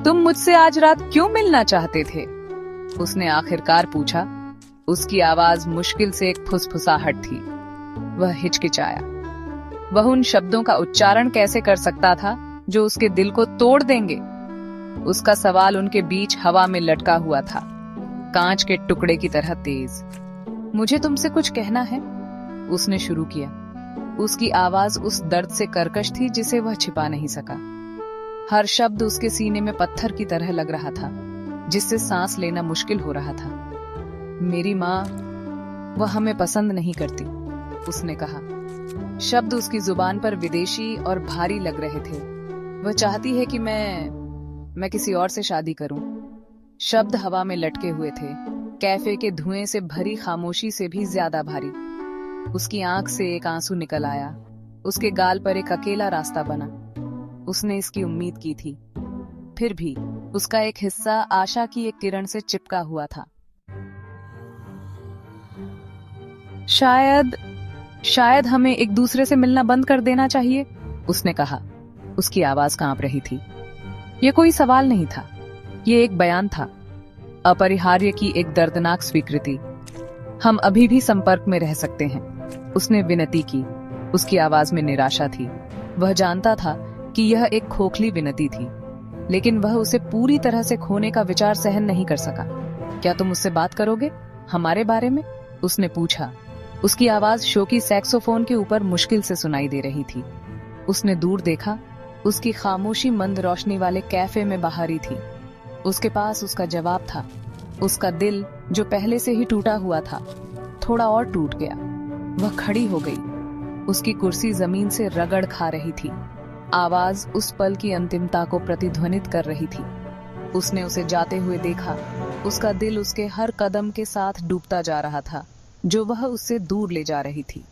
तुम मुझसे आज रात क्यों मिलना चाहते थे? उसने आखिरकार पूछा। उसकी आवाज मुश्किल से एक फुसफुसाहट थी। वह हिचकिचाया। वह उन शब्दों का उच्चारण कैसे कर सकता था जो उसके दिल को तोड़ देंगे? उसका सवाल उनके बीच हवा में लटका हुआ था, कांच के टुकड़े की तरह तेज। मुझे तुमसे कुछ कहना है, उसने शुरू किया। उसकी आवाज उस दर्द से कर्कश थी जिसे वह छिपा नहीं सका। हर शब्द उसके सीने में पत्थर की तरह लग रहा था, जिससे सांस लेना मुश्किल हो रहा था। मेरी माँ, वह हमें पसंद नहीं करती, उसने कहा। शब्द उसकी जुबान पर विदेशी और भारी लग रहे थे। वह चाहती है कि मैं किसी और से शादी करूं। शब्द हवा में लटके हुए थे, कैफे के धुएं से भरी खामोशी से भी ज्यादा भारी। उसकी आंख से एक आंसू निकल आया। उसके गाल पर एक अकेला रास्ता बना। उसने इसकी उम्मीद की थी। फिर भी उसका एक हिस्सा आशा की एक किरण से चिपका हुआ था। शायद हमें एक दूसरे से मिलना बंद कर देना चाहिए, उसने कहा। उसकी आवाज कांप रही थी। यह कोई सवाल नहीं था, यह एक बयान था, अपरिहार्य की एक दर्दनाक स्वीकृति। हम अभी भी संपर्क में रह सकते हैं, उसने विनती की। उसकी आवाज में निराशा थी। वह जानता था कि यह एक खोखली विनती थी, लेकिन वह उसे पूरी तरह से खोने का विचार सहन नहीं कर सका। क्या तुम मुझसे बात करोगे, हमारे बारे में? उसने पूछा। उसकी आवाज शोकी सैक्सोफोन के ऊपर मुश्किल से सुनाई दे रही थी। उसने दूर देखा। उसकी खामोशी मंद रोशनी वाले कैफे में बाहरी थी। उसके पास उसका जवाब था। उसका दिल, जो पहले से ही टूटा हुआ था, थोड़ा और टूट गया। वह खड़ी हो गई। उसकी कुर्सी जमीन से रगड़ खा रही थी। आवाज उस पल की अंतिमता को प्रतिध्वनित कर रही थी। उसने उसे जाते हुए देखा। उसका दिल उसके हर कदम के साथ डूबता जा रहा था, जो वह उससे दूर ले जा रही थी।